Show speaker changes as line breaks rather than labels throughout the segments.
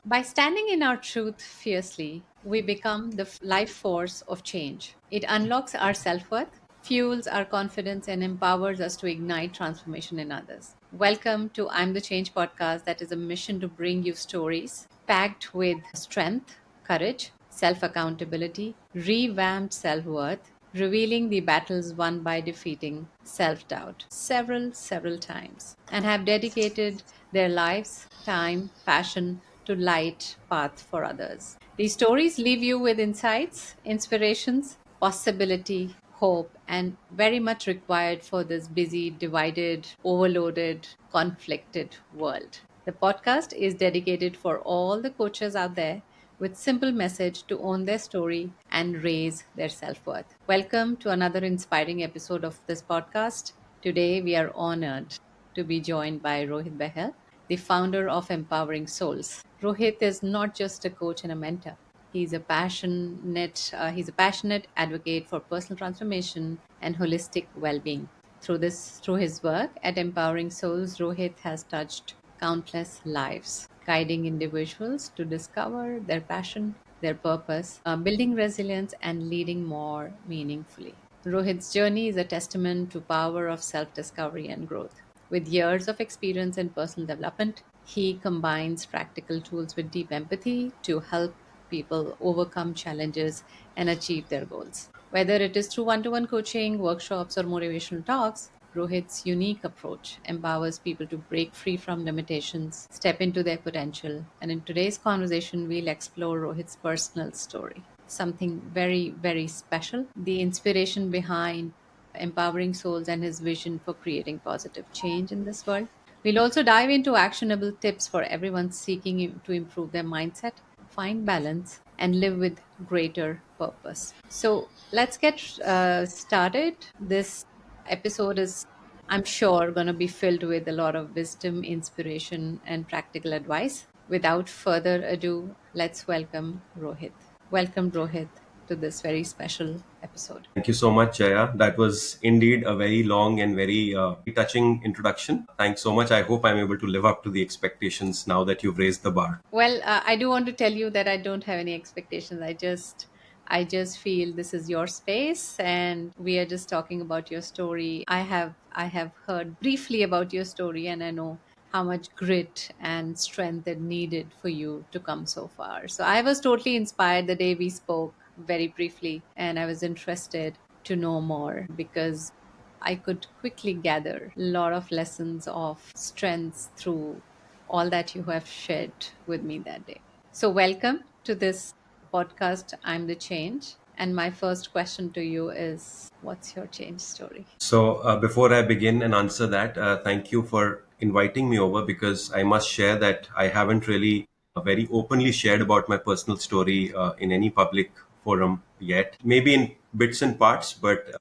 By standing in our truth fiercely, we become the life force of change. It unlocks our self worth, fuels our confidence, and empowers us to ignite transformation in others. Welcome to I'm the Change podcast, that is a mission to bring you stories packed with strength, courage, self accountability, revamped self worth, revealing the battles won by defeating self doubt several times, and have dedicated their lives, time, passion to light path for others. These stories leave you with insights, inspirations, possibility, hope, and very much required for this busy, divided, overloaded, conflicted world. The podcast is dedicated for all the coaches out there with simple message to own their story and raise their self-worth. Welcome to another inspiring episode of this podcast. Today we are honored to be joined by Rohit Bahl, the founder of Empowering Souls. Rohit is not just a coach and a mentor. He's a passionate advocate for personal transformation and holistic well-being. Through his work at Empowering Souls, Rohit has touched countless lives, guiding individuals to discover their passion, their purpose, building resilience, and leading more meaningfully. Rohit's journey is a testament to power of self-discovery and growth. With years of experience in personal development, he combines practical tools with deep empathy to help people overcome challenges and achieve their goals. Whether it is through one to one coaching, workshops, or motivational talks, Rohit's unique approach empowers people to break free from limitations, step into their potential. And in today's conversation, we'll explore Rohit's personal story, something very special, the inspiration behind empowering souls and his vision for creating positive change in this world. We'll also dive into actionable tips for everyone seeking to improve their mindset, find balance, and live with greater purpose. So let's get started. This episode is, I'm sure, going to be filled with a lot of wisdom, inspiration, and practical advice. Without further ado, let's welcome Rohit. Welcome, Rohit, to this very special episode.
Thank you so much, Jaya. That was indeed a very long and very touching introduction. Thanks so much. I hope I'm able to live up to the expectations now that you've raised the bar.
Well, I do want to tell you that I don't have any expectations. I just feel this is your space, and we are just talking about your story. I have heard briefly about your story, and I know how much grit and strength it needed for you to come so far. So I was totally inspired the day we spoke very briefly, and I was interested to know more because I could quickly gather a lot of lessons of strengths through all that you have shared with me that day. So, welcome to this podcast, I'm the Change. And my first question to you is, what's your change story?
Before I begin and answer that, thank you for inviting me over because I must share that I haven't really very openly shared about my personal story in any public forum yet. Maybe in bits and parts, but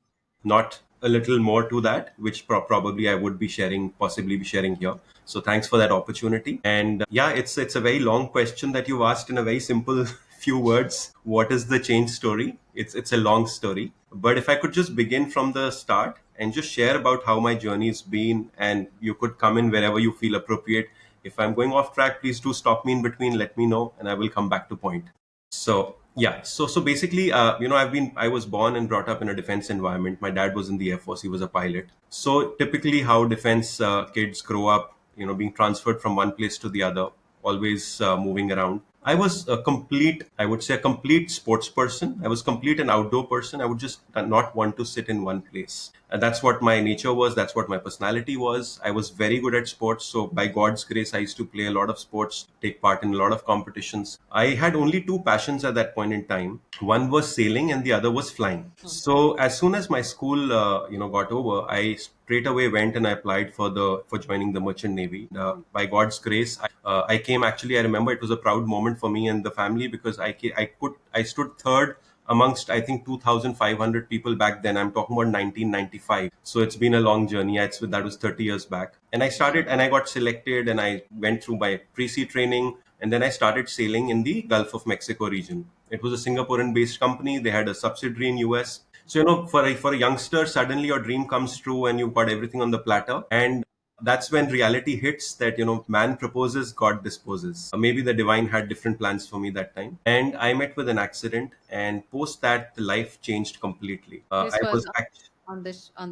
not a little more to that, which probably I would be sharing, possibly be sharing here. So thanks for that opportunity. And yeah, it's a very long question that you've asked in a very simple few words. What is the change story? It's a long story, but if I could just begin from the start and just share about how my journey's been, and you could come in wherever you feel appropriate. If I'm going off track, please do stop me in between, let me know, and I will come back to point. So yeah, so basically, I was born and brought up in a defense environment. My dad was in the Air Force; he was a pilot. So typically, how defense kids grow up, being transferred from one place to the other, always moving around. I was I would say, a complete sports person. I was complete an outdoor person. I would just not want to sit in one place. And that's what my nature was. That's what my personality was. I was very good at sports. So by God's grace, I used to play a lot of sports, take part in a lot of competitions. I had only two passions at that point in time. One was sailing and the other was flying. So as soon as my school, got over, I straight away went and I applied for joining the Merchant Navy. By God's grace, I came. Actually, I remember it was a proud moment for me and the family because I stood third amongst, I think, 2,500 people back then. I'm talking about 1995. So it's been a long journey. That was 30 years back. And I started and I got selected and I went through my pre-sea training. And then I started sailing in the Gulf of Mexico region. It was a Singaporean-based company. They had a subsidiary in US. So, for a youngster, suddenly your dream comes true and you've got everything on the platter. And that's when reality hits that, man proposes, God disposes. Maybe the divine had different plans for me that time. And I met with an accident, and post that, the life changed completely.
This
I
was
was actually
on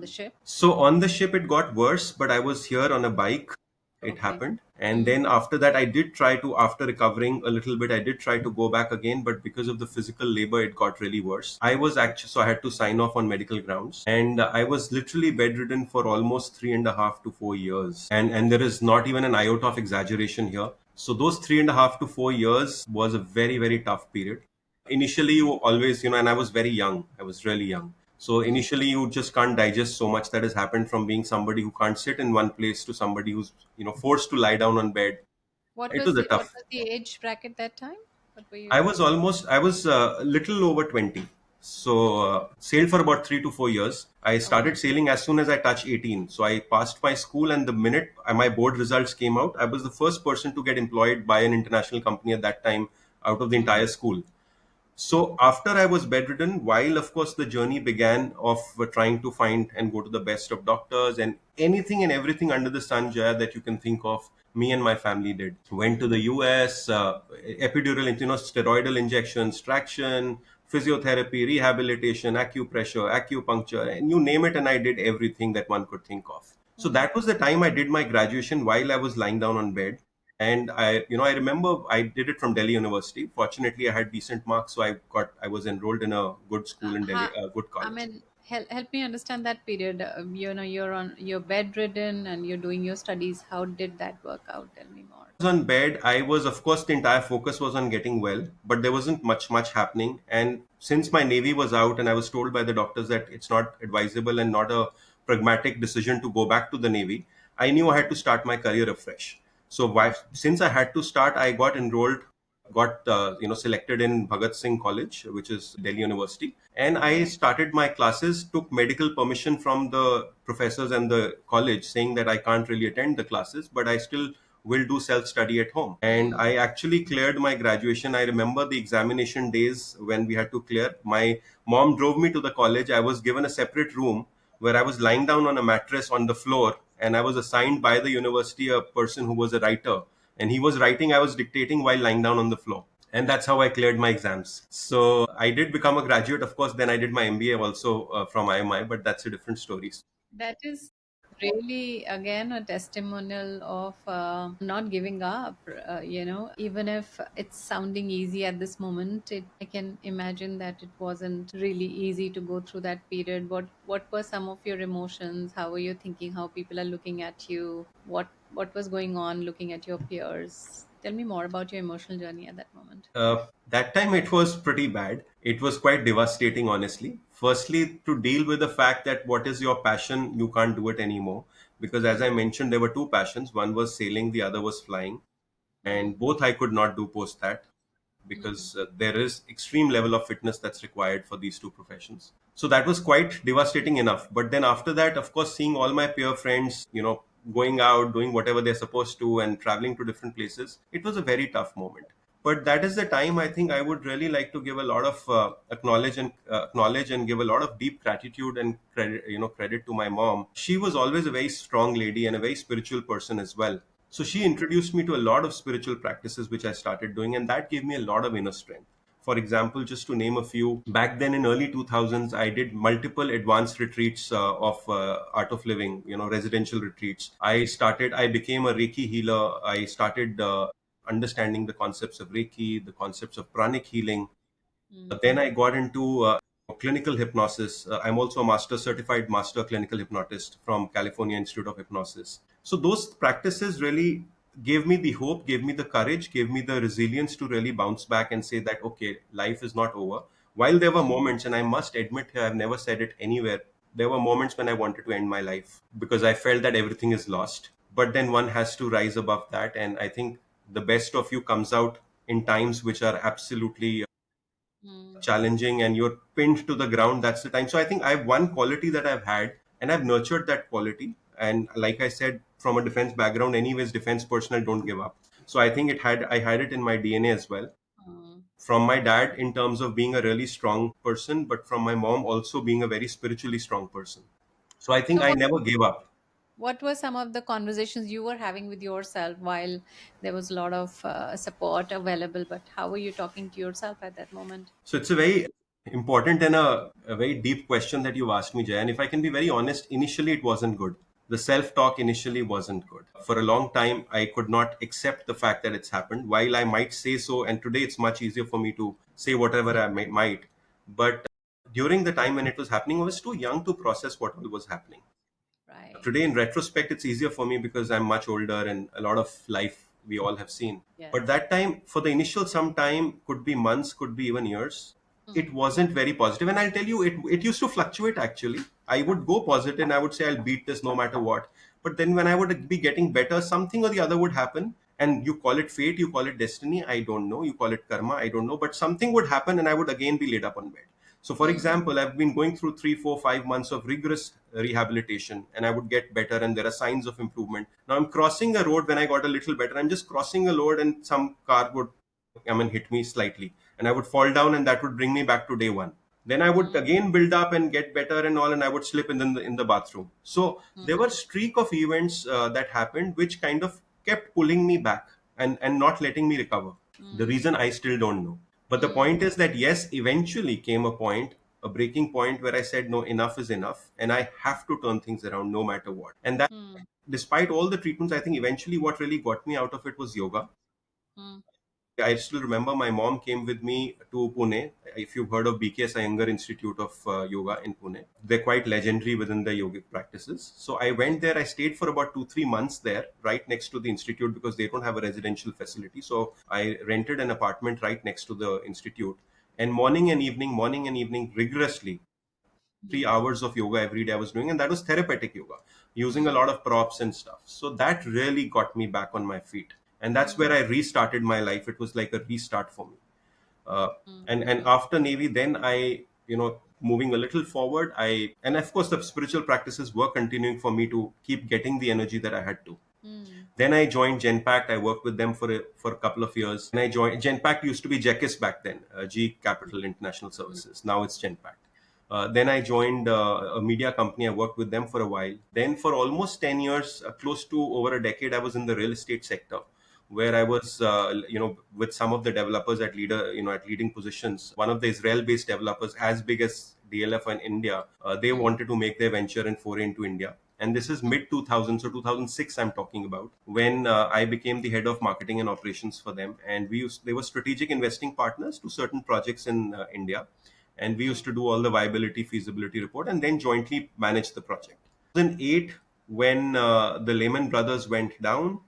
the ship.
so on the ship, it got worse, but I was here on a bike. It
Okay.
happened. And
Mm.
then after that, I did try to, after recovering a little bit, I did try to go back again. But because of the physical labor, it got really worse. I was actually, so I had to sign off on medical grounds. And I was literally bedridden for almost 3.5 to 4 years. And there is not even an iota of exaggeration here. So those 3.5 to 4 years was a very, very tough period. Initially, you always, and I was very young. I was really young. So
Mm.
initially, you just can't digest so much that has happened from being somebody who can't sit in one place to somebody who's, forced to lie down on bed. It was a
What
tough.
was the age bracket that time? What were
I
you?
was almost, I was a little over 20. So sailed for about 3 to 4 years. I
Oh.
started sailing as soon as I touched 18. So I passed my school, and the minute my board results came out, I was the first person to get employed by an international company at that time out of the
Mm.
entire school. So after I was bedridden, while of course the journey began of trying to find and go to the best of doctors and anything and everything under the sun, Jaya, that you can think of, me and my family did. Went to the US, epidural, steroidal injections, traction, physiotherapy, rehabilitation, acupressure, acupuncture, and you name it, and I did everything that one could think of. So
Mm.
that was the time I did my graduation while I was lying down on bed. And I remember I did it from Delhi University. Fortunately, I had decent marks, so I was enrolled in a good school in Delhi, a good
I
college.
mean, help me understand that period. You're bedridden and you're doing your studies. How did that work out? Tell me more.
Was on bed. I was, of course, the entire focus was on getting well, but there wasn't much happening. And since my navy was out, and I was told by the doctors that it's not advisable and not a pragmatic decision to go back to the navy, I knew I had to start my career afresh. So since I had to start, I got enrolled, got selected in Bhagat Singh College, which is Delhi University, and I started my classes. Took medical permission from the professors and the college, saying that I can't really attend the classes, but I still will do self study at home. And
Mm.
I actually cleared my graduation. I remember the examination days when we had to clear. My mom drove me to the college. I was given a separate room where I was lying down on a mattress on the floor, and I was assigned by the university a person who was a writer, and he was writing, I was dictating while lying down on the floor. And that's how I cleared my exams. So I did become a graduate. Of course, then I did my MBA also from IMI, but that's a different story.
That is really, again, a testimonial of not giving up. Even if it's sounding easy at this moment, I can imagine that it wasn't really easy to go through that period. What were some of your emotions? How were you thinking? How people are looking at you? What was going on looking at your peers? Tell me more about your emotional journey at that moment.
That time it was pretty bad. It was quite devastating, honestly. Firstly, to deal with the fact that what is your passion, you can't do it anymore. Because as I mentioned, there were two passions. One was sailing, the other was flying.
Mm.
And both I could not do post that,
Mm.
because there is extreme level of fitness that's required for these two professions. So that was quite devastating enough. But then after that, of course, seeing all my peer friends, going out, doing whatever they're supposed to, and traveling to different places, it was a very tough moment. But that is the time I think I would really like to give a lot of acknowledge and give a lot of deep gratitude and credit to my mom. She was always a very strong lady and a very spiritual person as well. So she introduced me to a lot of spiritual practices which I started doing, and that gave me a lot of inner strength. For example, just to name a few, back then in early 2000s, I did multiple advanced retreats of art of living, residential retreats. I became a Reiki healer. I started understanding the concepts of Reiki, the concepts of pranic healing.
Mm.
Then I got into clinical hypnosis. I'm also a master certified master clinical hypnotist from California Institute of Hypnosis. So those practices really gave me the hope, gave me the courage, gave me the resilience to really bounce back and say that, okay, life is not over. While there were
Mm.
moments, and I must admit here, I've never said it anywhere, there were moments when I wanted to end my life because I felt that everything is lost. But then one has to rise above that. And I think the best of you comes out in times which are absolutely
Mm.
challenging and you're pinned to the ground. That's the time. So I think I have one quality that I've had, and I've nurtured that quality. And like I said, from a defense background, anyways, defense personnel don't give up. So I think I had it in my DNA as well.
Mm.
From my dad in terms of being a really strong person, but from my mom also being a very spiritually strong person. So I think
So
I
what
never gave up.
What were some of the conversations you were having with yourself while there was a lot of support available? But how were you talking to yourself at that moment?
So it's a very important and a very deep question that you've asked me, Jay. And if I can be very honest, initially it wasn't good. The self talk initially wasn't good. For a long time, I could not accept the fact that it's happened. While I might say so, and today it's much easier for me to say whatever I might. But during the time when it was happening, I was too young to process what was happening.
Right.
Today, in retrospect, it's easier for me because I'm much older and a lot of life we all have seen. But
Yes.
that time, for the initial some time, could be months, could be even years, it
Hmm.
wasn't very positive. And I'll tell you, it used to fluctuate actually. I would go positive and I would say I'll beat this no matter what. But then when I would be getting better, something or the other would happen. And you call it fate, you call it destiny, I don't know. You call it karma, I don't know. But something would happen and I would again be laid up on bed. So, for
Hmm.
example, I've been going through 3, 4, 5 months of rigorous rehabilitation and I would get better and there are signs of improvement. Now, I'm crossing a road when I got a little better. I'm just crossing a road and some car would come and hit me slightly and I would fall down and that would bring me back to day one. Then I would
Hmm.
again build up and get better and all, and I would slip in the bathroom. So there
Hmm.
were streak of events that happened which kind of kept pulling me back and not letting me recover. The
Hmm.
reason I still don't know. But the
Hmm.
point is that yes, eventually came a point, a breaking point where I said, no, enough is enough. And I have to turn things around no matter what. And that,
Hmm.
despite all the treatments, I think eventually what really got me out of it was yoga.
Hmm.
I still remember my mom came with me to Pune. If you've heard of BKS Iyengar Institute of Yoga in Pune, they're quite legendary within the yogic practices. So I went there. I stayed for about 2, 3 months there, right next to the institute because they don't have a residential facility. So I rented an apartment right next to the institute, and morning and evening, rigorously 3 hours of yoga every day I was doing, and that was therapeutic yoga, using a
Hmm.
lot of props and stuff. So that really got me back on my feet, and that's
Hmm.
where I restarted my life. It was like a restart for me. Uh,
Hmm.
and after Navy, then I, moving a little forward, and of course the spiritual practices were continuing for me to keep getting the energy that I had to.
Hmm.
Then I joined Genpact. I worked with them for a couple of years. And I joined Genpact used to be Jekis back then, G Capital International Services. Now it's Genpact. Then I joined a media company. I worked with them for a while. Then for almost 10 years, close to over a decade, I was in the real estate sector, where I was, with some of the developers at leading positions. One of the Israel-based developers, as big as DLF in India, they
Hmm.
wanted to make their venture and foray into India. And this is mid 2000, so 2006 I'm talking about, when I became the head of marketing and operations for them. And they were strategic investing partners to certain projects in India, and we used
Hmm.
to do all the viability feasibility report and then jointly manage the project. 2008, when the Lehman Brothers went down,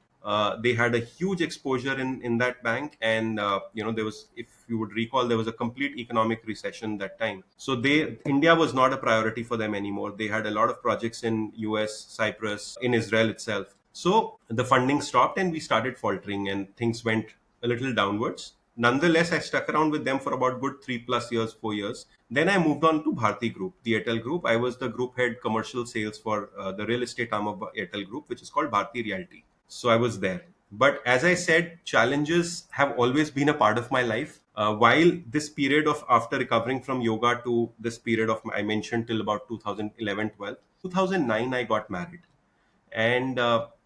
they had a huge exposure in that bank, and there was, if you would recall, there was a complete economic recession that time. So India was not a priority for them anymore. They had a lot of projects in US, Cyprus, in Israel itself. So the funding stopped and we started faltering and things went a little downwards. Nonetheless, I stuck around with them for about good 3+ years, 4 years. Then I moved on to Bharti Group, the Airtel Group. I was the group head commercial sales for the real estate arm of Airtel Group, which is called Bharti Realty. So I was there. But as I said, challenges have always been a part of my life. While this period of after recovering from yoga to this period of I mentioned till about 2011, 12, 2009, I got married. And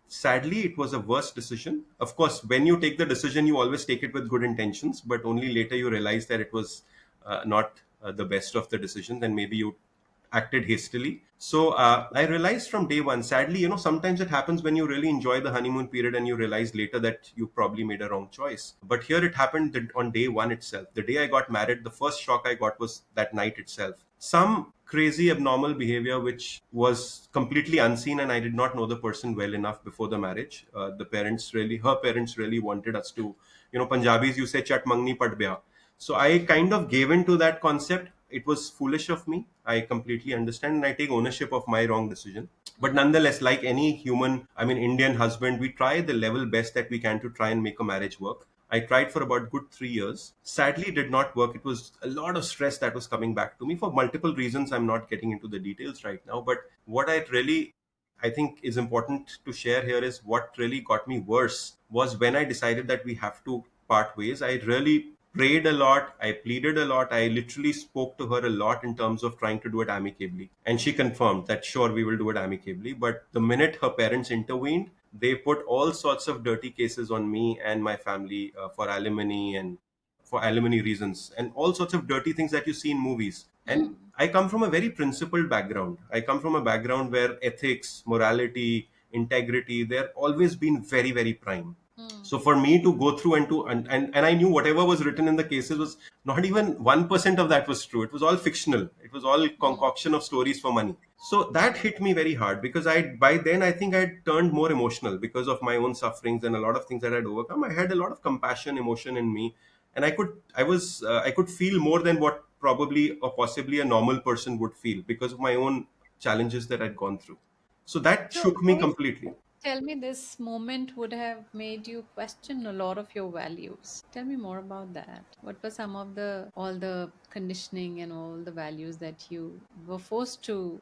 sadly, it was a worse decision. Of course, when you take the decision, you always take it with good intentions, but only later you realize that it was not the best of the decisions, and maybe you acted hastily. So I realized from day one, sadly, sometimes it happens when you really enjoy the honeymoon period and you realize later that you probably made a wrong choice. But here it happened on day one itself. The day I got married, the first shock I got was that night itself. Some crazy abnormal behavior which was completely unseen, and I did not know the person well enough before the marriage. Her parents really wanted us to, Punjabis, you say chat mangni pat bya. So I kind of gave in to that concept. It was foolish of me. I completely understand and I take ownership of my wrong decision. But
Hmm.
nonetheless, like any human, I mean, Indian husband, we try the level best that we can to try and make a marriage work. I tried for about good 3 years. Sadly, did not work. It was a lot of stress that was coming back to me for multiple reasons. I'm not getting into the details right now. But what I think is important to share here is what really got me worse was when I decided that we have to part ways. I really prayed a lot, I pleaded a lot, I literally spoke to her a lot in terms of trying to do it amicably. And she confirmed that, sure, we will do it amicably. But the minute her parents intervened, they put all sorts of dirty cases on me and my family for alimony and for alimony reasons and all sorts of dirty things that you see in movies. And I come from a very principled background. I come from a background where ethics, morality, integrity, they're always been very, very prime. So for me to go through and and I knew whatever was written in the cases was not even 1% of that was true. It was all fictional. It was all concoction of stories for money. So that hit me very hard because I by then I think I had turned more emotional because of my own sufferings and a lot of things that I'd overcome. I had a lot of compassion, emotion in me, and I could feel more than what probably or possibly a normal person would feel because of my own challenges that I'd gone through. So that
So,
shook me
Rohit,
completely.
tell me, this moment would have made you question a lot of your values. Tell me more about that. What were some of the all the conditioning and all the values that you were forced to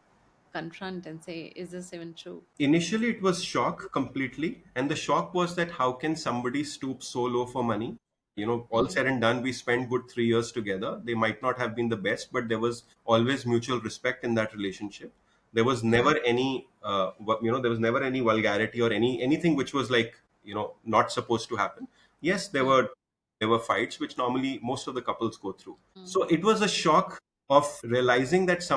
confront and say, is this even true?
Initially, it was shock completely. And the shock was that how can somebody stoop so low for money? You know, all
Mm,
said and done, we spent good 3 years together. They might not have been the best, but there was always mutual respect in that relationship. There was never any, there was never any vulgarity or anything which was like, not supposed to happen. Yes, there were fights which normally most of the couples go through. So it was a shock of realizing that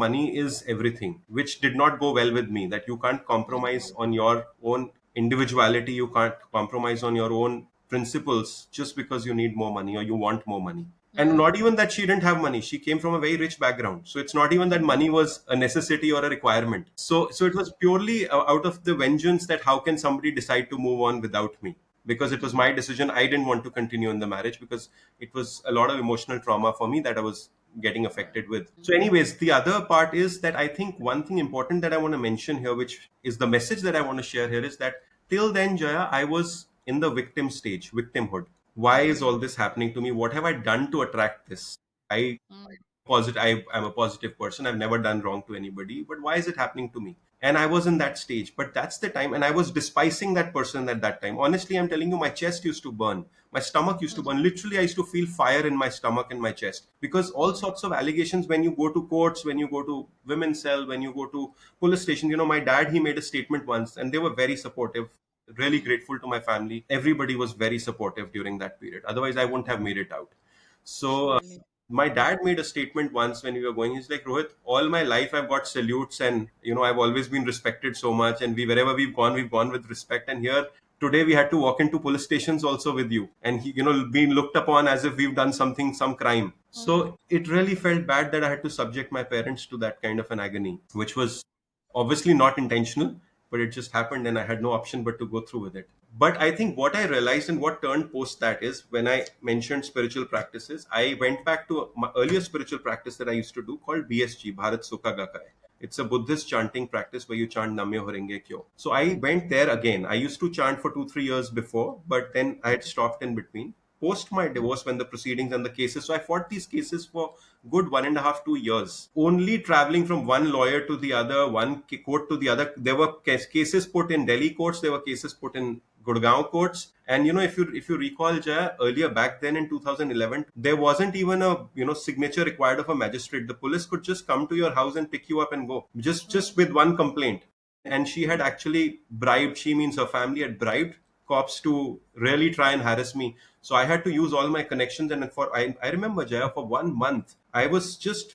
money is everything, which did not go well with me. That you can't compromise on your own individuality, you can't compromise on your own principles just because you need more money or you want more money. And not even that she didn't have money, she came from a very rich background, so it's not even that money was a necessity or a requirement. So it was purely out of the vengeance that how can somebody decide to move on without me, because it was my decision. I didn't want to continue in the marriage because it was a lot of emotional trauma for me that I was getting affected with. So anyways, the other part is that I think one thing important that I want to mention here, which is the message that I want to share here, is that till then, Jaya, I was in the victim stage, victimhood. Why is all this happening to me? What have I done to attract this? I I'm a positive person. I've never done wrong to anybody, but why is it happening to me? And I was in that stage. But that's the time, and I was despising that person at that time. Honestly, I'm telling you, my chest used to burn. My stomach used to burn. Literally, I used to feel fire in my stomach and my chest because all sorts of allegations when you go to courts, when you go to women's cell, when you go to police station. My dad, he made a statement once, and they were very supportive. Really grateful to my family. Everybody was very supportive during that period. Otherwise, I wouldn't have made it out. So
surely.
my dad made a statement once when we were going. He's like, Rohit, all my life I've got salutes, and I've always been respected so much, and wherever we've gone with respect. And here today we had to walk into police stations also with you, and being looked upon as if we've done something, some crime. So it really felt bad that I had to subject my parents to that kind of an agony, which was obviously not intentional, but it just happened, and I had no option but to go through with it. But I think what I realized and what turned post that is when I mentioned spiritual practices, I went back to my earlier spiritual practice that I used to do called BSG, Bharat Sukha Gakai. It's a Buddhist chanting practice where you chant Namyo Horenge Kyo. So I went there again. I used to chant for 2-3 years before, but then I had stopped in between. Post my divorce, when the proceedings and the cases, so I fought these cases for good 1.5-2 years, only traveling from one lawyer to the other, one court to the other. There were cases put in Delhi courts, there were cases put in Gurgaon courts. And if you recall, Jaya, earlier back then in 2011, there wasn't even a signature required of a magistrate. The police could just come to your house and pick you up and go, just with one complaint. And she had actually bribed, she means her family had bribed cops to really try and harass me. So I had to use all my connections. And I remember, Jaya, for 1 month, I was just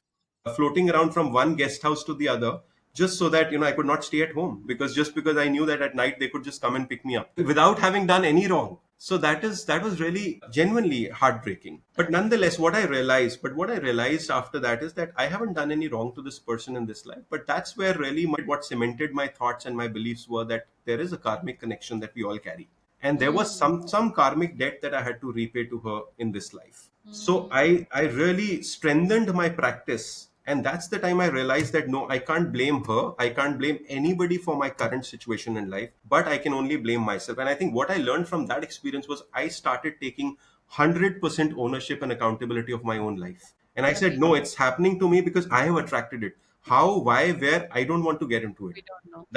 floating around from one guest house to the other, just so that I could not stay at home, because I knew that at night they could just come and pick me up without having done any wrong. So that was really genuinely heartbreaking. But nonetheless, what I realized after that is that I haven't done any wrong to this person in this life. But that's where really what cemented my thoughts and my beliefs were that there is a karmic connection that we all carry, and there was some karmic debt that I had to repay to her in this life. So I really strengthened my practice, and that's the time I realized that no, I can't blame her, I can't blame anybody for my current situation in life, but I can only blame myself. And I think what I learned from that experience was I started taking 100% ownership and accountability of my own life. And I said,
Correct.
no, it's happening to me because I have attracted it. How, why, where, I don't want to get into it.
We don't know.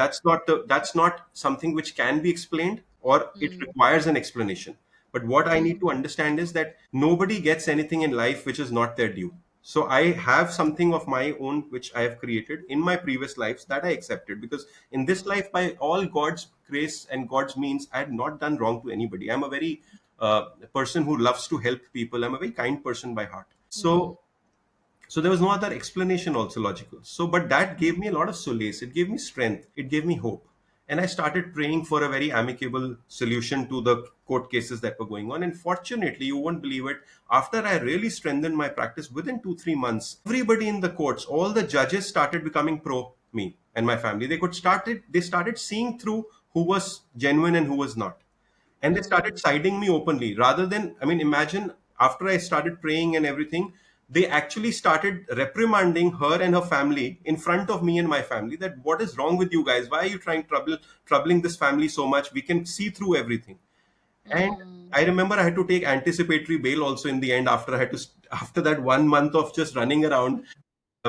That's not something which can be explained, or it requires an explanation. But what I need
Mm.
to understand is that nobody gets anything in life which is not their due. So I have something of my own which I have created in my previous lives that I accepted, because in this
Mm.
life, by all God's grace and God's means, I had not done wrong to anybody. I'm a very person who loves to help people. I'm a very kind person by heart.
Mm.
So there was no other explanation also logical. So but that gave me a lot of solace, it gave me strength, it gave me hope. And I started praying for a very amicable solution to the court cases that were going on. And fortunately, you won't believe it, after I really strengthened my practice, within 2 3 months, everybody in the courts, all the judges started becoming pro me and my family. They started seeing through who was genuine and who was not, and they started
Mm.
siding me openly. Rather than, I mean, imagine, after I started praying and everything, they actually started reprimanding her and her family in front of me and my family, that what is wrong with you guys, why are you trying troubling this family so much, we can see through everything. And
Mm.
I remember I had to take anticipatory bail also in the end, after I had to after that 1 month of just running around.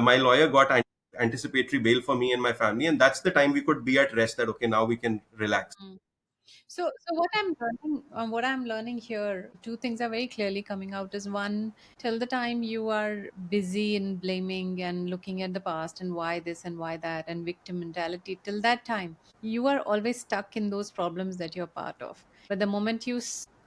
My lawyer got anticipatory bail for me and my family, and that's the time we could be at rest, that okay, now we can relax.
Mm. So what I'm learning here, two things are very clearly coming out. Is one, till the time you are busy in blaming and looking at the past and why this and why that and victim mentality, till that time you are always stuck in those problems that you're part of. But the moment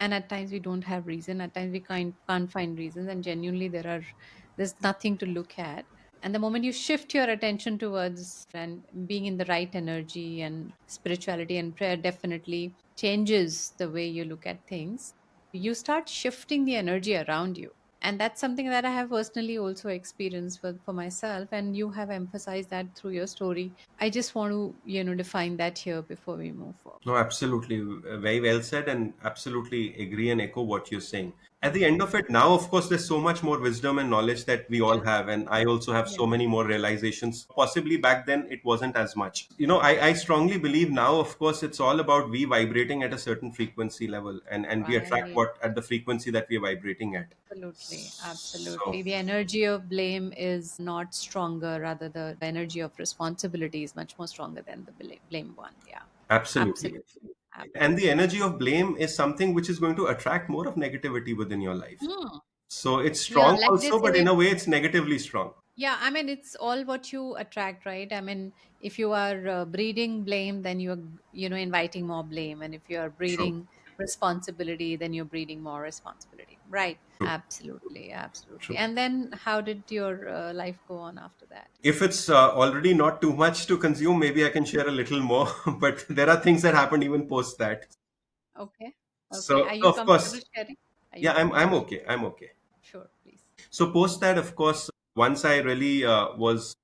and at times we don't have reason, at times we can't find reasons, and genuinely there's nothing to look at. And the moment you shift your attention towards and being in the right energy, and spirituality and prayer definitely changes the way you look at things, you start shifting the energy around you. And that's something that I have personally also experienced for myself, and you have emphasized that through your story. I just want to define that here before we move forward.
No, absolutely. Very well said, and absolutely agree and echo what you're saying. At the end of
Mm.
it, now, of course, there's so much more wisdom and knowledge that we all
Yeah.
have, and I also have
Yeah.
so many more realizations. Possibly back then, it wasn't as much. I strongly believe now, of course, it's all about we vibrating at a certain frequency level, and we attract
Right.
what at the frequency that we're vibrating at.
Absolutely,
So,
absolutely. The energy of blame is not stronger, rather the energy of responsibility is much more stronger than the blame one. Yeah,
absolutely.
absolutely,
And the
absolutely.
energy of blame is something which is going to attract more of negativity within your life.
Hmm.
So it's
Yeah,
strong
like they
also, but
say,
in a way, it's negatively strong.
yeah, I mean, it's all what you attract, right? I mean, if you are breeding blame, then you're, inviting more blame. And if you are
True.
breeding responsibility, then you're breeding more responsibility. Right.
True.
Absolutely, absolutely.
True.
And then how did your life go on after that?
If it's already not too much to consume, maybe I can share a little more. But there are things that happened even post that.
Okay. Okay.
So
Are you
of
comfortable
course,
sharing? Are you
yeah, I'm
comfortable?
okay. I'm okay.
Sure, please.
So post that, of course, once I really was,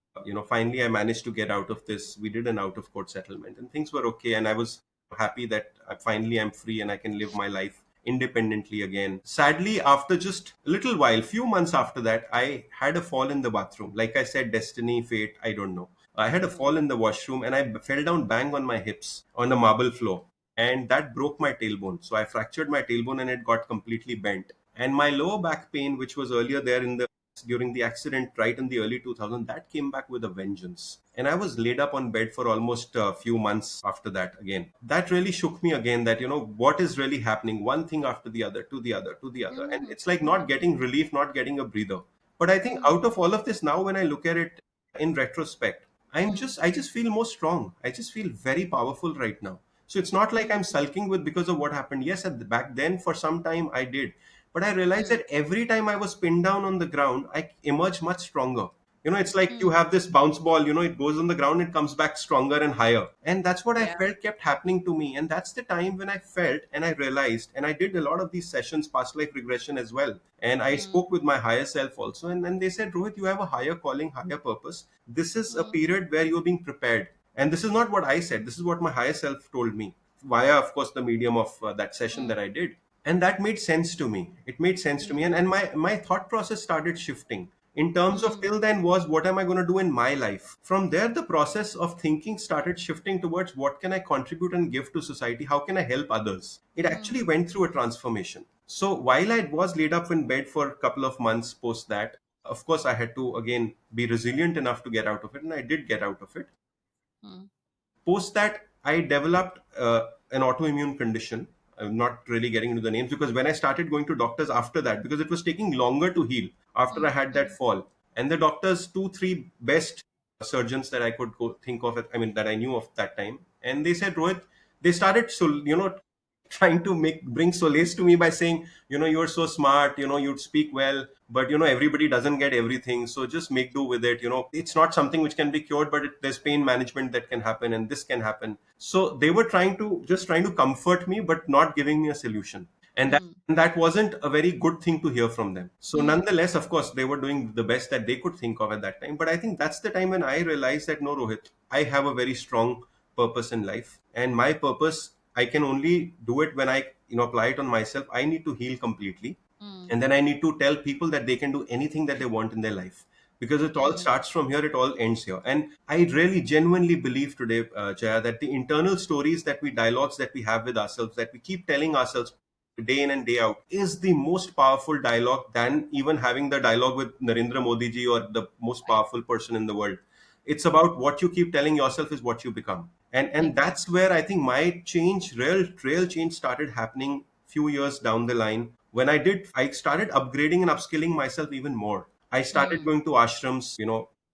finally I managed to get out of this. We did an out of court settlement, and things were okay. And I was happy that finally I'm free and I can live my life independently again. Sadly, after just a little while, few months after that, I had a fall in the bathroom. Like I said, destiny, fate, I don't know. I had a fall
Mm.
in the washroom and I fell down bang on my hips on the marble floor, and that broke my tailbone. So I fractured my tailbone and it got completely bent. And my lower back pain, which was earlier there in the during the accident right in the early 2000, that came back with a vengeance. And I was laid up on bed for almost a few months after that again. That really shook me again, that, what is really happening? One thing after the other, to the other, to the other. And
Mm.
it's like not
Mm.
getting relief, not getting a breather. But I think
Mm.
out of all of this, now when I look at it in retrospect,
Mm.
I just feel more strong. I just feel very powerful right now. So it's not like I'm
Mm.
sulking with because of what happened. Yes, back then for some time I did, but I realized
Mm.
that every time I was pinned down on the ground, I emerged much stronger. It's like you
Mm.
have this bounce ball, it goes on the ground, it comes back stronger and higher. And that's what I
Yeah.
felt kept happening to me. And that's the time when I felt and I realized, and I did a lot of these sessions, past life regression as well. And I
Mm.
spoke with my higher self also. And then they said, Rohit, you have a higher calling, higher purpose. This is a
Mm.
period where you're being prepared. And this is not what I said, this is what my higher self told me via, of course, the medium of that session that
Mm.
I did. And that made sense to me. It made sense to me. And my thought process started shifting in terms of,
Mm.
till then, was what am I going to do in my life. From there, the process of thinking started shifting towards what can I contribute and give to society, how can I help others. It
Mm.
actually went through a transformation. So while I was laid up in bed for a couple of months post that, of course I had to again be resilient enough to get out of it, and I did get out of it.
Mm.
Post that, I developed an autoimmune condition. I'm not really getting into the names, because when I started going to doctors after that, because it was taking longer to heal after I
Mm,
had that
mm,
fall, and the doctors, two, three best surgeons that I could think of, I mean, that I knew of that time, and they said, Rohit, they started, so trying to make bring solace to me by saying, you're so smart, you'd speak well, but everybody doesn't get everything, so just make do with it. It's not something which can be cured, but there's pain management that can happen, and this can happen. So they were trying to comfort me, but not giving me a solution. And that
mm,
and that wasn't a very good thing to hear from them. So
mm,
nonetheless, of course, they were doing the best that they could think of at that time. But I think that's the time when I realized that, no, Rohit, I have a very strong purpose in life, and my purpose, I can only do it when I apply it on myself. I need to heal completely,
mm,
and then I need to tell people that they can do anything that they want in their life, because it all
mm,
starts from here, it all ends here. And I really genuinely believe today, Jaya, that the internal stories, that we dialogues that we have with ourselves, that we keep telling ourselves day in and day out, is the most powerful dialogue than even having the dialogue with Narendra Modi ji or the most
right.
powerful person in the world. It's about what you keep telling yourself is what you become. And that's
Exactly.
where I think my change, real change, started happening few years down the line, when I started upgrading and upskilling myself even more. I started
Mm,
going to ashrams,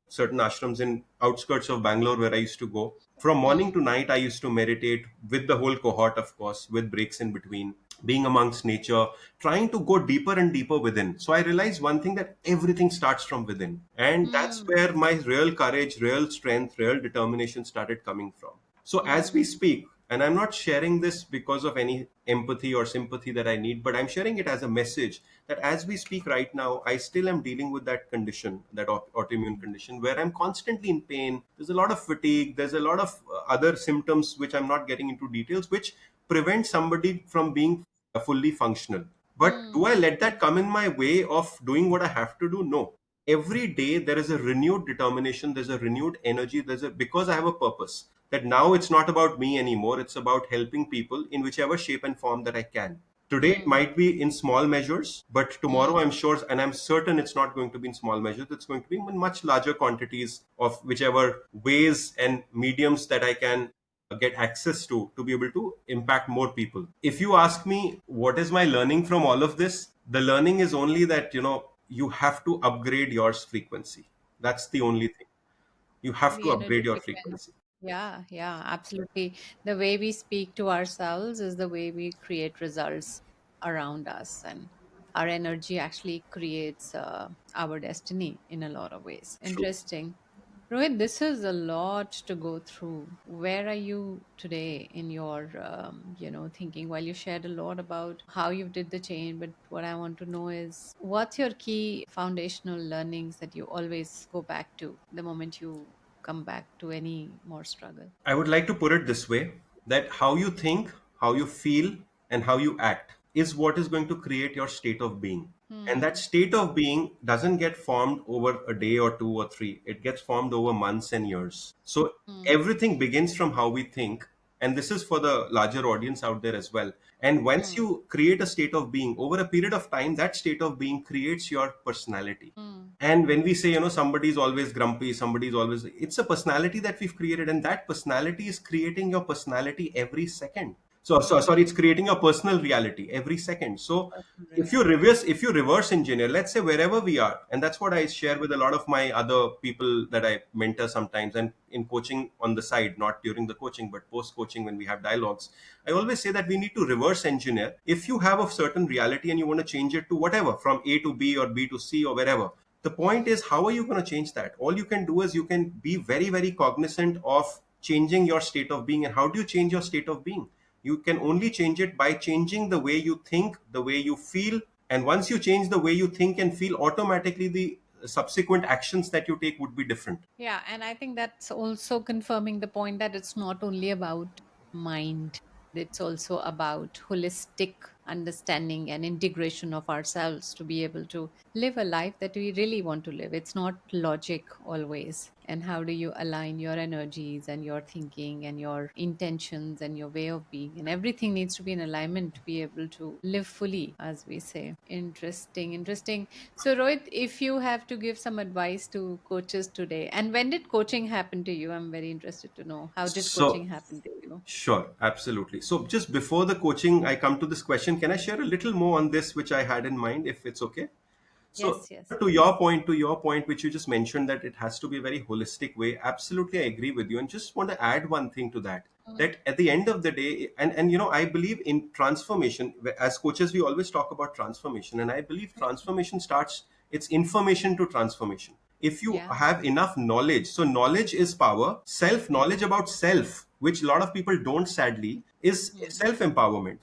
certain ashrams in outskirts of Bangalore, where I used to go. From morning
mm,
to night, I used to meditate with the whole cohort, of course, with breaks in between, being amongst nature, trying to go deeper and deeper within. So I realized one thing, that everything starts from within. And that's
mm,
where my real courage, real strength, real determination started coming from. So as we
mm.
speak, and I'm not sharing this because of any empathy or sympathy that I need, but I'm sharing it as a message that as we speak right now, I still am dealing with that condition, that autoimmune condition, where I'm constantly in pain. There's a lot of fatigue. There's a lot of other symptoms, which I'm not getting into details, which prevent somebody from being fully functional. But do I
Mm,
let that come in my way of doing what I have to do? No. Every day there is a renewed determination, there's a renewed energy, because I have a purpose, that now it's not about me anymore, it's about helping people in whichever shape and form that I can. Today it
mm,
might be in small measures, but tomorrow
mm,
I'm sure, and I'm certain, it's not going to be in small measures, it's going to be in much larger quantities of whichever ways and mediums that I can get access to be able to impact more people. If you ask me what is my learning from all of this, the learning is only that, you have to upgrade your frequency. That's the only thing. You have
the
to upgrade
energy
your
frequency.
frequency.
Yeah, yeah, absolutely. The way we speak to ourselves is the way we create results around us, and our energy actually creates our destiny in a lot of ways.
True.
Interesting. Rohit, this is a lot to go through. Where are you today in your, thinking? While you shared a lot about how you did the change, but what I want to know is what's your key foundational learnings that you always go back to the moment you come back to any more struggle?
I would like to put it this way, that how you think, how you feel, and how you act is what is going to create your state of being. And that
Hmm.
state of being doesn't get formed over a day or two or three, it gets formed over months and years. So
Hmm.
everything begins from how we think. And this is for the larger audience out there as well. And once
Hmm.
you create a state of being over a period of time, that state of being creates your personality.
Hmm.
And when we say, somebody is always grumpy, somebody is always, it's a personality that we've created, and that personality is creating your personality every second. So sorry, it's
Hmm.
creating your personal reality every second. So
Personal
if you
reality.
reverse, if you reverse engineer, let's say wherever we are, and that's what I share with a lot of my other people that I mentor sometimes, and in coaching on the side, not during the coaching, but post coaching when we have dialogues, I always say that we need to reverse engineer. If you have a certain reality and you want to change it to whatever, from A to B or B to C or wherever, the point
Hmm.
is, how are you going to change that? All you can do is you can be very, very cognizant of changing your state of being. And how do you change your state of being? You can only change it by changing the way you think, the way you feel. And once you change the way you think and feel, automatically the subsequent actions that you take would be different.
Yeah, and I think that's also confirming the point that it's not only about mind, it's also about holistic understanding and integration of ourselves to be able to live a life that we really want to live. It's not logic always. And how do you align your energies and your thinking and your intentions and your way of being? And everything needs to be in alignment to be able to live fully, as we say. Interesting, interesting. So, Rohit, if you have to give some advice to coaches today, and when did coaching happen to you? I'm very interested to know. How did coaching
So
happen to you.
Sure, absolutely. So just before the coaching, I come to this question. Can I share a little more on this, which I had in mind, if it's okay? So
Yes, yes,
to
please.
your point, which you just mentioned, that it has to be a very holistic way. Absolutely, I agree with you. And just want to add one thing to that.
Mm,
That at the end of the day, and I believe in transformation. As coaches, we always talk about transformation, and I believe transformation starts. It's information to transformation. If you
yeah.
have enough knowledge, so knowledge is power. Self knowledge about self, which a lot of people don't, sadly, is
Mm,
self empowerment.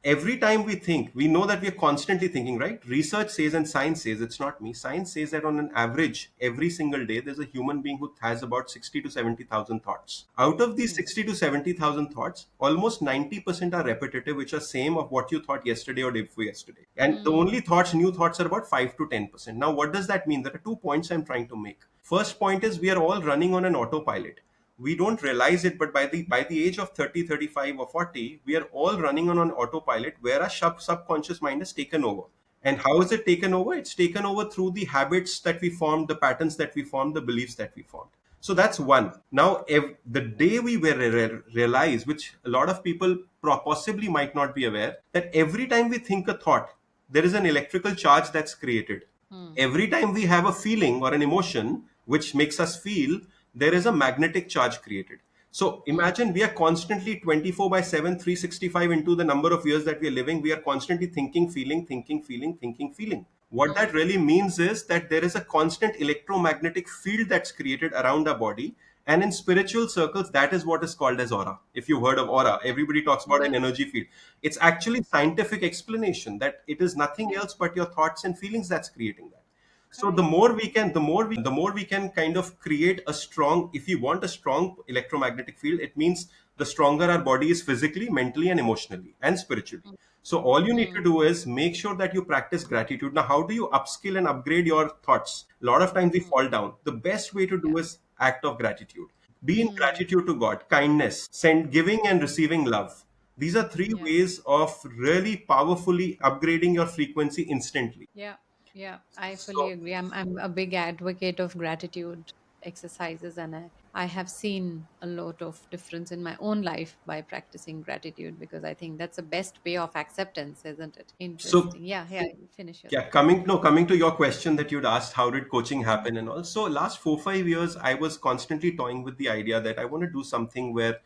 Every time we think, we know that we are constantly thinking, right? Research says and science says, it's not me. Science says that on an average, every single day, there's a human being who has about 60 to 70,000 thoughts. Out of these
mm,
60 to 70,000 thoughts, almost 90% are repetitive, which are same of what you thought yesterday or day before yesterday. And the
mm,
only thoughts, new thoughts, are about 5 to 10%. Now, what does that mean? There are 2 points I'm trying to make. First point is, we are all running on an autopilot. We don't realize it, but by the age of 30, 35, or 40, we are all running on an autopilot where our subconscious mind has taken over. And how is it taken over? It's taken over through the habits that we formed, the patterns that we formed, the beliefs that we formed. So that's one. Now, if the day we realize, which a lot of people possibly might not be aware, that every time we think a thought, there is an electrical charge that's created.
mm,
Every time we have a feeling or an emotion which makes us feel, there is a magnetic charge created. So
mm,
imagine we are constantly 24 by 7, 365 into the number of years that we are living. We are constantly thinking, feeling, thinking, feeling, thinking, feeling. What that
mm,
really means is that there is a constant electromagnetic field that's created around our body. And in spiritual circles, that is what is called as aura. If you've heard of aura,
yeah,
everybody talks about
yeah,
an energy field. It's actually scientific explanation that it is nothing
yeah,
else but your thoughts and feelings that's creating that. So the
correct.
more we can, the more we can kind of create a strong, if you want a strong electromagnetic field, it means the stronger our body is physically, mentally, and emotionally, and spiritually.
Mm,
So all you need to
mm,
do is make sure that you practice gratitude. Now, how do you upskill and upgrade your thoughts? A lot of times we
mm,
fall down. The best way to
yeah,
do is act of gratitude. Be in
mm,
gratitude to God, kindness, send giving and receiving love. These are three
yeah.
ways of really powerfully upgrading your frequency instantly.
Yeah, yeah, I fully
So
agree. I'm a big advocate of gratitude exercises, and I have seen a lot of difference in my own life by practicing gratitude, because I think that's the best way of acceptance, isn't it?
so
Interesting. Yeah, yeah, finish your
Yeah,
thought.
coming to your question that you'd asked, how did coaching
Mm,
happen and all. So last 4 5 years, I was constantly toying with the idea that I want to do something where,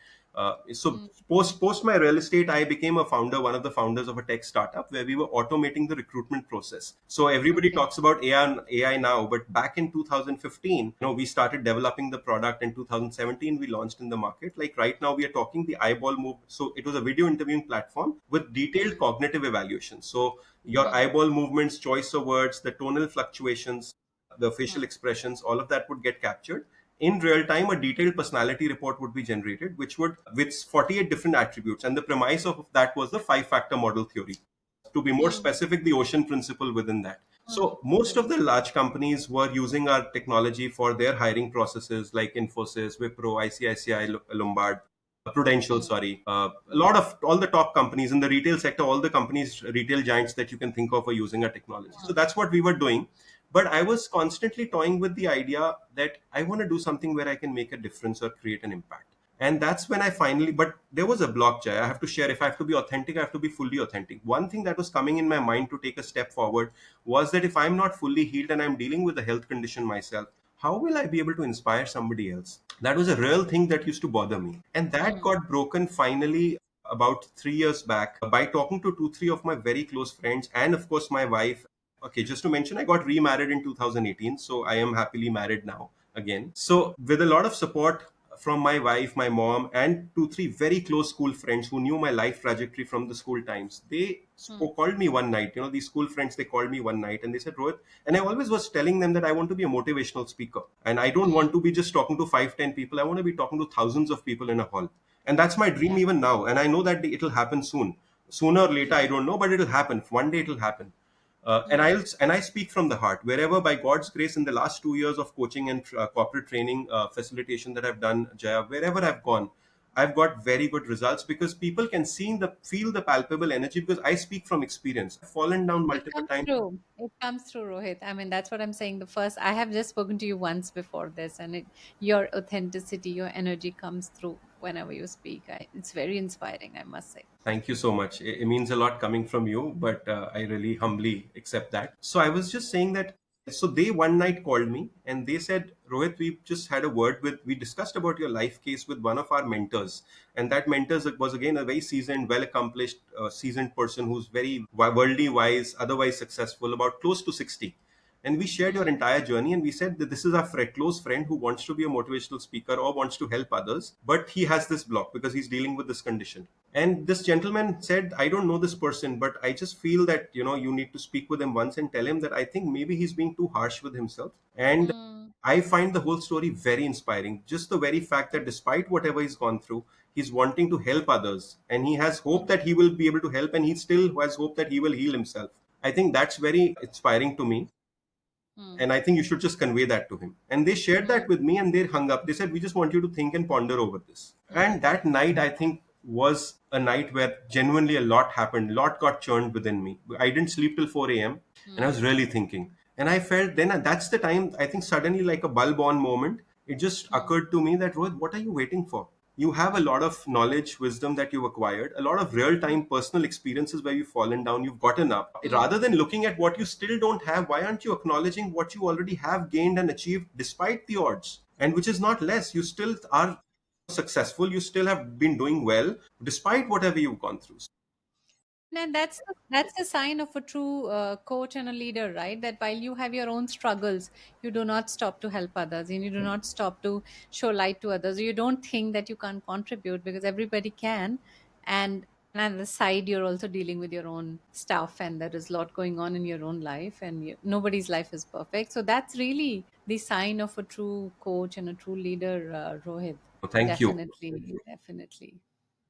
so
mm,
post my real estate, I became one of the founders of a tech startup where we were automating the recruitment process. So everybody
okay.
talks about AI now, but back in 2015, we started developing the product. In 2017, we launched in the market. Like right now, we are talking the eyeball move. So it was a video interviewing platform with detailed
Mm,
cognitive evaluation. So your
mm,
eyeball movements, choice of words, the tonal fluctuations, the facial
mm,
expressions, all of that would get captured. In real time, a detailed personality report would be generated, which would, with 48 different attributes. And the premise of that was the 5 factor model theory. To be more
mm,
specific, the ocean principle within that.
mm,
So most of
mm,
the large companies were using our technology for their hiring processes, like Infosys, Wipro, ICICI, Lombard, Prudential,
mm,
sorry. A
mm,
lot of all the top companies in the retail sector, all the companies, retail giants that you can think of, are using our technology. So
mm,
that's what we were doing. But I was constantly toying with the idea that I want to do something where I can make a difference or create an impact. And that's when I finally, but there was a block, Jay. I have to share. If I have to be authentic, I have to be fully authentic. One thing that was coming in my mind to take a step forward was that if I'm not fully healed and I'm dealing with a health condition myself, how will I be able to inspire somebody else? That was a real thing that used to bother me. And that
mm,
got broken finally about 3 years back by talking to two, three of my very close friends, and of course, my wife. Okay, just to mention, I got remarried in 2018, so I am happily married now again. So, with a lot of support from my wife, my mom, and two, three very close school friends who knew my life trajectory from the school times, they
mm,
called me one night. These school friends, they called me one night and they said, Rohit, and I always was telling them that I want to be a motivational speaker. And I don't want
mm,
to be just talking to 5 10 people. I want to be talking to thousands of people in a hall. And that's my dream
yeah,
even now. And I know that it'll happen soon. Sooner or later, I
mm,
don't know, but it'll happen. One day it'll happen. And
mm,
I speak from the heart. Wherever, by God's grace, in the last 2 years of coaching and corporate training facilitation that I've done, Jaya, wherever I've gone, I've got very good results because people can feel the palpable energy because I speak from experience. I've fallen down
It
multiple
comes
times.
through. It comes through, Rohit. I mean, that's what I'm saying. The first, I have just spoken to you once before this, and your authenticity, your energy comes through whenever you speak. It's very inspiring, I must say.
Thank you so much. It means a lot coming from you, but I really humbly accept that. So I was just saying that. So they one night called me and they said, Rohit, we just had a word we discussed about your life case with one of our mentors. And that mentor was again a very seasoned, well accomplished, seasoned person who's very worldly wise, otherwise successful, about close to 60. And we shared your
Mm,
entire journey and we said that this is our close friend who wants to be a motivational speaker or wants to help others, but he has this block because he's dealing with this condition. And this gentleman said, I don't know this person, but I just feel that, you need to speak with him once and tell him that I think maybe he's being too harsh with himself. And
mm,
I find the whole story very inspiring. Just the very fact that despite whatever he's gone through, he's wanting to help others and he has hope
mm,
that he will be able to help and he still has hope that he will heal himself. I think that's very inspiring to me.
mm,
And I think you should just convey that to him. And they shared that
mm,
with me and they hung up. They said, we just want you to think and ponder over this.
mm,
And that night, I think, was a night where genuinely a lot happened. A lot got churned within me. I didn't sleep till 4 a.m. and I
mm,
was really thinking. And I felt then that's the time, I think, suddenly like a bulb on moment, it just
mm,
occurred to me that, Rohit, what are you waiting for? You have a lot of knowledge, wisdom that you've acquired, a lot of real
mm,
time personal experiences where you've fallen down, you've gotten up.
mm.
Rather than looking at what you still don't have, why aren't you acknowledging what you already have gained and achieved despite the odds? And which is not less. You still are successful, you still have been doing well despite whatever you've gone through.
And that's a sign of a true coach and a leader, right? That while you have your own struggles, you do not stop to help others, and you do not stop to show light to others. You don't think that you can't contribute because everybody can, and on the side you're also dealing with your own stuff, and there is a lot going on in your own life, and nobody's life is perfect. So that's really the sign of a true coach and a true leader, Rohit.
Thank you.
Definitely, definitely.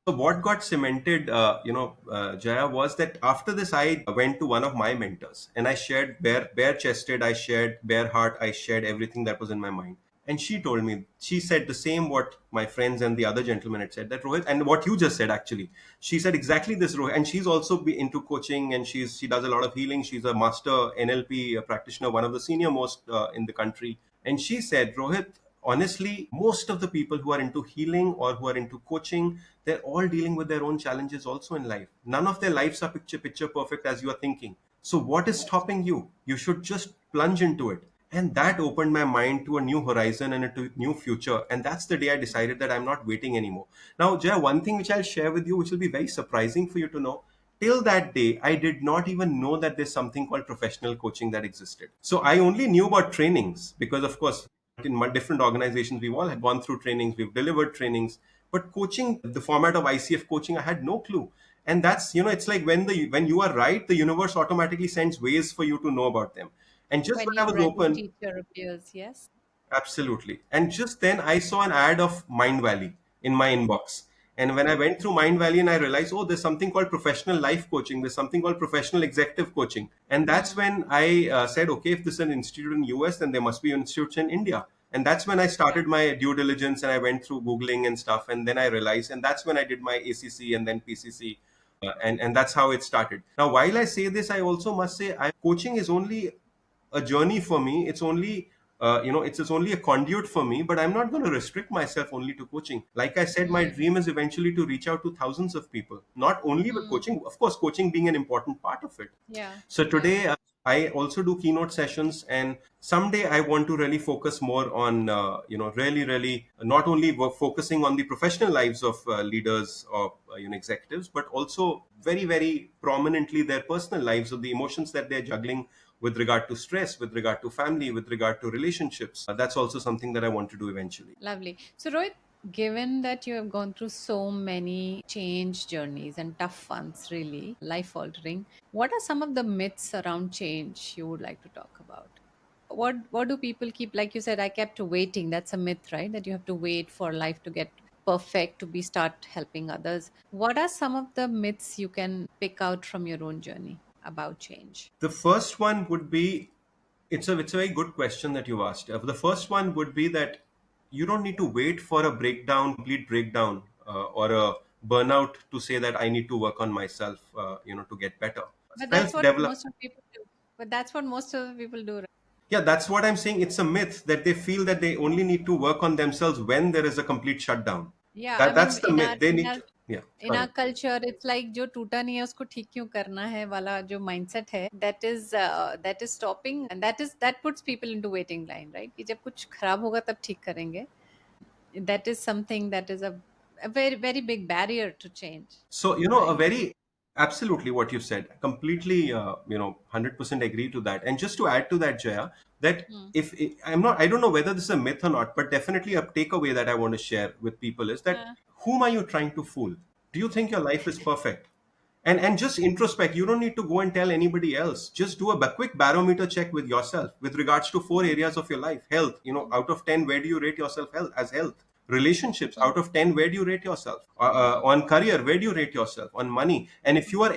So what got cemented, Jaya, was that after this, I went to one of my mentors and I shared bare chested, I shared bare heart, I shared everything that was in my mind. And she told me, she said the same what my friends and the other gentlemen had said, that Rohit, and what you just said actually, she said exactly this, Rohit. And she's also be into coaching and she does a lot of healing. She's a master NLP practitioner, one of the senior most in the country. And she said, Rohit, honestly, most of the people who are into healing or who are into coaching, they're all dealing with their own challenges also in life. None of their lives are picture perfect as you are thinking. So what is stopping you? You should just plunge into it. And that opened my mind to a new horizon and a new future. And that's the day I decided that I'm not waiting anymore. Now, Jaya, one thing which I'll share with you, which will be very surprising for you to know, till that day, I did not even know that there's something called professional coaching that existed. So I only knew about trainings because, of course, in different organizations, we've all gone through trainings, we've delivered trainings. But coaching, the format of ICF coaching, I had no clue. And that's, it's like when you are right, the universe automatically sends ways for you to know about them. And just
When
when I
your
was
ready
open,
teacher appears, yes.
absolutely. And just then I saw an ad of Mind Valley in my inbox. And when I went through Mind Valley and I realized, oh, there's something called professional life coaching, there's something called professional executive coaching. And that's
Mm,
when I said, okay, if this is an institute in US, then there must be institutes in India. And that's when I
yeah.
started my due diligence and I went through Googling and stuff. And then I realized, and that's when I did my ACC and then PCC. And that's how it started. Now, while I say this, I also must say, coaching is only a journey for me. It's only it's only a conduit for me, but I'm not going to restrict myself only to coaching. Like I said, my
Mm,
dream is eventually to reach out to thousands of people, not only with
mm,
coaching, of course, coaching being an important part of it.
yeah.
So
Yeah.
today, I also do keynote sessions, and someday I want to really focus more on, really not only focusing on the professional lives of leaders or executives, but also very, very prominently their personal lives of the emotions that they're juggling with regard to stress, with regard to family, with regard to relationships. That's also something that I want to do eventually.
Lovely. So, Rohit, given that you have gone through so many change journeys and tough ones, really life altering, what are some of the myths around change you would like to talk about? What do people keep, like you said, I kept waiting. That's a myth, right? That you have to wait for life to get perfect to be start helping others. What are some of the myths you can pick out from your own journey about change?
The first one would be, it's a very good question that you asked. The first one would be that you don't need to wait for a breakdown, complete breakdown, or a burnout to say that I need to work on myself, to get better.
But that's
Self
what
develop.
most of people do. But that's what most of the people do. Right?
Yeah, that's what I'm saying. It's a myth that they feel that they only need to work on themselves when there is a complete shutdown.
Yeah, I
That's
mean,
the myth. They need to. Yeah, go
in our
ahead.
culture, it's like जो टूटा नहीं है उसको ठीक क्यों करना है वाला जो mindset है, that is stopping, and that puts people into waiting line, right? कि जब कुछ खराब होगा तब ठीक करेंगे. That is something that is a very very big barrier to change,
So, a
right?
very absolutely what you said, completely, 100% agree to that. And just to add to that, Jaya, that
Hmm.
if I'm not, I don't know whether this is a myth or not, but definitely a takeaway that I want to share with people is that
Uh,
whom are you trying to fool? Do you think your life is perfect? And just introspect. You don't need to go and tell anybody else. Just do a quick barometer check with yourself with regards to four
mm,
areas of your life. Health,
mm,
out of 10, where do you rate yourself health? Relationships,
mm,
out of 10, where do you rate yourself?
mm,
On career, where do you rate yourself? On money. And if you are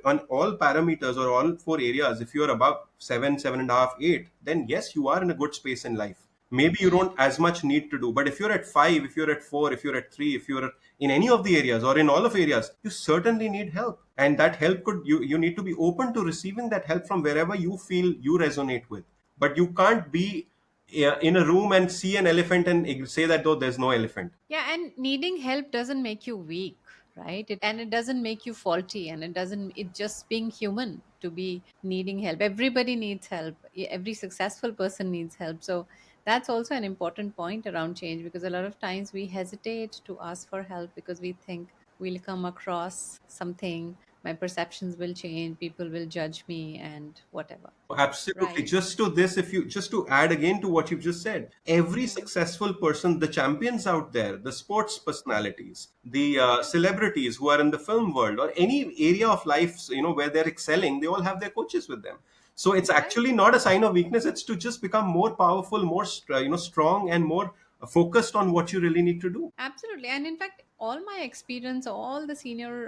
on all parameters or all four areas, if you are above 7, 7.5, 8, then yes, you are in a good space in life. Maybe you
mm,
don't as much need to do, but if you're at 5, if you're at 4, if you're at 3, if you're in any of the areas or in all of areas, you certainly need help. And that help you need to be open to receiving that help from wherever you feel you resonate with. But you can't be in a room and see an elephant and say that though there's no elephant.
Yeah, and needing help doesn't make you weak, right? And it doesn't make you faulty, and it just being human to be needing help. Everybody needs help. Every successful person needs help. So that's also an important point around change, because a lot of times we hesitate to ask for help because we think we'll come across something, my perceptions will change, people will judge me, and whatever.
Absolutely.
Right.
Just to this, if you just to add again to what you've just said, every
Mm.
successful person, the champions out there, the sports personalities, the
Yeah.
celebrities who are in the film world or any area of life, where they're excelling, they all have their coaches with them. So it's
Right.
actually not a sign of weakness. It's to just become more powerful, more strong, and more focused on what you really need to do.
Absolutely. And in fact, all my experience, all the senior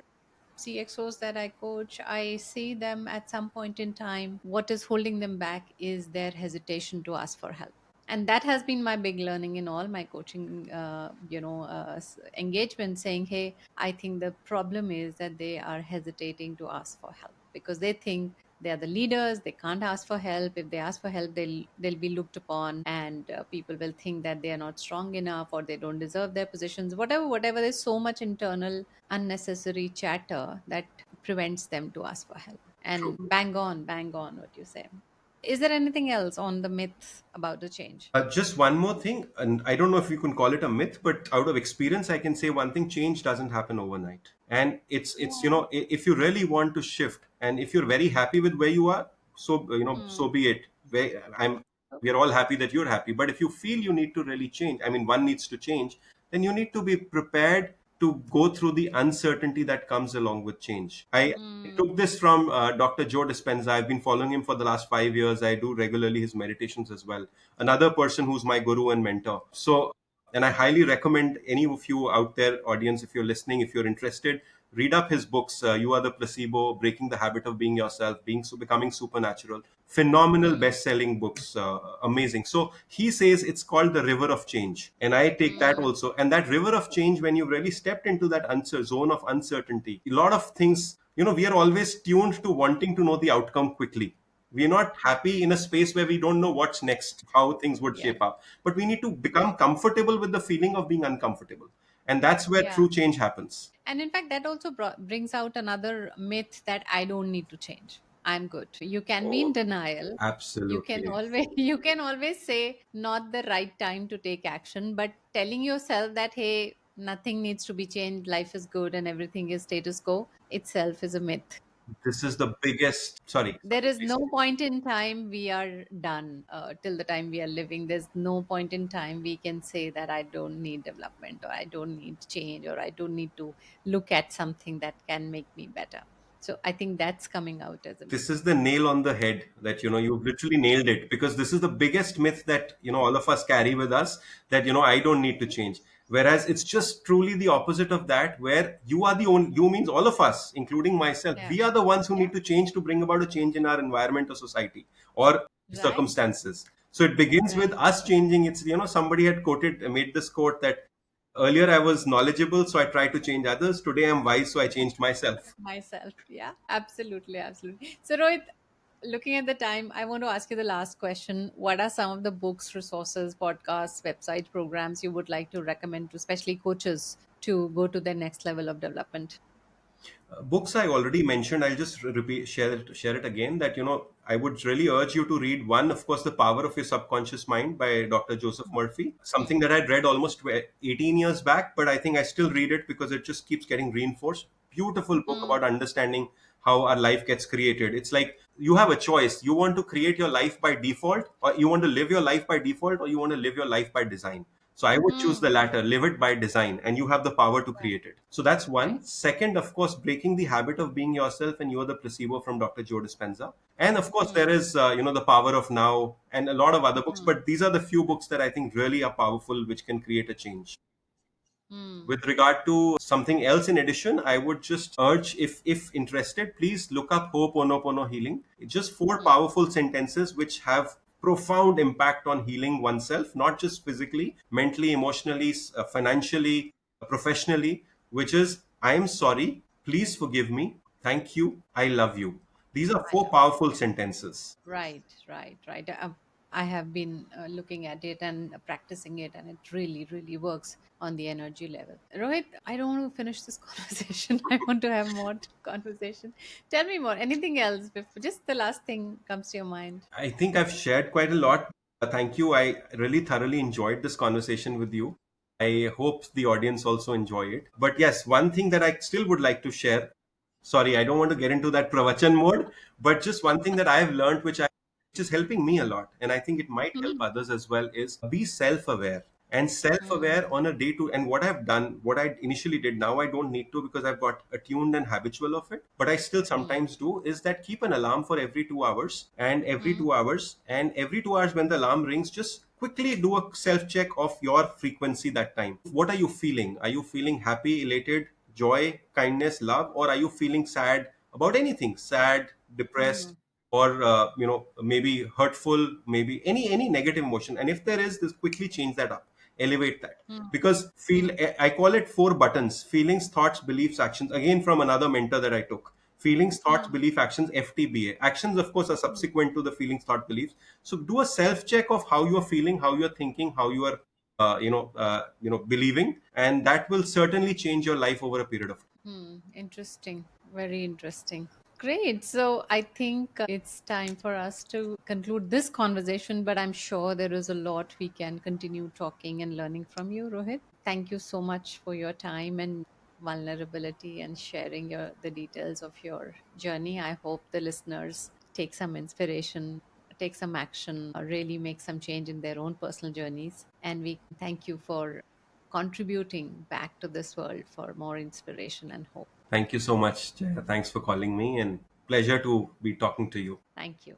CXOs that I coach, I see them at some point in time. What is holding them back is their hesitation to ask for help. And that has been my big learning in all my coaching, engagement, saying, hey, I think the problem is that they are hesitating to ask for help because they think they are the leaders, they can't ask for help. If they ask for help, they'll be looked upon, and people will think that they are not strong enough or they don't deserve their positions, whatever. There's so much internal unnecessary chatter that prevents them to ask for help.
True.
And bang on what you say. Is there anything else on the myth about the change?
Just one more thing, and I don't know if you can call it a myth, but out of experience, I can say one thing: change doesn't happen overnight. And it's
Yeah.
if you really want to shift, and if you're very happy with where you are, so so
Hmm.
be it. We are all happy that you're happy. But if you feel you need to really change, I mean, one needs to change, then you need to be prepared to go through the uncertainty that comes along with change. I
Hmm.
took this from Dr. Joe Dispenza. I've been following him for the last 5 years. I do regularly his meditations as well. Another person who's my guru and mentor. So, and I highly recommend any of you out there, audience, if you're listening, if you're interested, read up his books. You Are the Placebo, Breaking the Habit of Being Yourself, Becoming Supernatural. Phenomenal
Hmm.
best-selling books, amazing. So he says it's called the river of change, and I take that
Hmm.
also. And that river of change, when you've really stepped into that zone of uncertainty, a lot of things, we are always tuned to wanting to know the outcome quickly. We're not happy in a space where we don't know what's next, how things would
Yeah.
shape up. But we need to become comfortable with the feeling of being uncomfortable. And that's where
Yeah.
true change happens.
And in fact, that also brings out another myth that I don't need to change. I'm good. You can be in
Oh,
denial. You can
absolutely.
always you can always say not the right time to take action, but telling yourself that hey, nothing needs to be changed, life is good and everything is status quo itself is a myth.
This is the biggest. Sorry,
There is
please.
no point in time we are done till the time we are living. There's no point in time we can say that I don't need development or I don't need change or I don't need to look at something that can make me better. So I think that's coming out as a myth.
This is the nail on the head that you've literally nailed it, because this is the biggest myth that all of us carry with us, that I don't need to change, whereas it's just truly the opposite of that, where you are the only, you means all of us including myself,
Yeah.
we are the ones who
Yeah.
need to change to bring about a change in our environment or society or
Right.
circumstances. So it begins with
Right.
us changing. It's somebody had made this quote that Earlier, I was knowledgeable, so I tried to change others. Today, I'm wise, so I changed myself.
Myself. Yeah, absolutely, absolutely. So, Rohit, looking at the time, I want to ask you the last question. What are some of the books, resources, podcasts, website programs you would like to recommend to especially coaches to go to their next level of development?
Books I already mentioned. I'll just repeat, share it again. That I would really urge you to read one, of course, The Power of Your Subconscious Mind by Dr. Joseph Murphy. Something that I'd read almost 18 years back, but I think I still read it because it just keeps getting reinforced. Beautiful book
Mm,
about understanding how our life gets created. It's like you have a choice. You want to create your life by default, or you want to live your life by default, or you want to live your life by design. So I would choose
mm,
the latter, live it by design, and you have the power to
right,
create it. So that's one.
right.
Second, of course, breaking the habit of being yourself, and you are the placebo from Dr. Joe Dispenza. And of course, there
Mm,
is the power of now, and a lot of other books.
mm,
But these are the few books that I think really are powerful, which can create a change.
mm,
With regard to something else in addition, I would just urge, if interested, please look up Ho'oponopono healing. It's just four
mm,
powerful sentences which have profound impact on healing oneself, not just physically, mentally, emotionally, financially, professionally, which is, I am sorry, please forgive me, thank you, I love you. These are
I
four
love it.
powerful sentences.
Right, right, right. I have been looking at it and practicing it, and it really, really works on the energy level. Rohit, I don't want to finish this conversation. I want to have more conversation. Tell me more. Anything else? Just the last thing comes to your mind.
I think I've shared quite a lot. Thank you. I really thoroughly enjoyed this conversation with you. I hope the audience also enjoy it. But yes, one thing that I still would like to share. Sorry, I don't want to get into that pravachan mode, but just one thing that I've learned, which is helping me a lot, and I think it might help
Mm,
others as well, is be self-aware. And self-aware
mm,
on a day to, and what I've done, what I initially did, now I don't need to because I've got attuned and habitual of it, but I still
mm,
sometimes do, is that keep an alarm for every 2 hours, and every
mm,
2 hours, and every 2 hours when the alarm rings, just quickly do a self check of your frequency that time. What are you feeling? Are you feeling happy, elated, joy, kindness, love, or are you feeling sad about anything? Sad, depressed,
mm,
or maybe hurtful, maybe any negative emotion. And if there is, just quickly change that up, elevate that.
mm,
Because feel,
mm,
I call it four buttons: feelings, thoughts, beliefs, actions. Again, from another mentor that I took: feelings, thoughts,
mm,
belief, actions, FTBA. Actions, of course, are
mm,
subsequent to the feelings, thought, beliefs. So do a self check of how you are feeling, how you are thinking, how you are believing, and that will certainly change your life over a period of time.
Interesting. Very interesting. Great. So I think it's time for us to conclude this conversation, but I'm sure there is a lot we can continue talking and learning from you, Rohit. Thank you so much for your time and vulnerability and sharing the details of your journey. I hope the listeners take some inspiration, take some action, or really make some change in their own personal journeys. And we thank you for contributing back to this world for more inspiration and hope.
Thank you so much, Jaya. Thanks for calling me, and pleasure to be talking to you.
Thank you.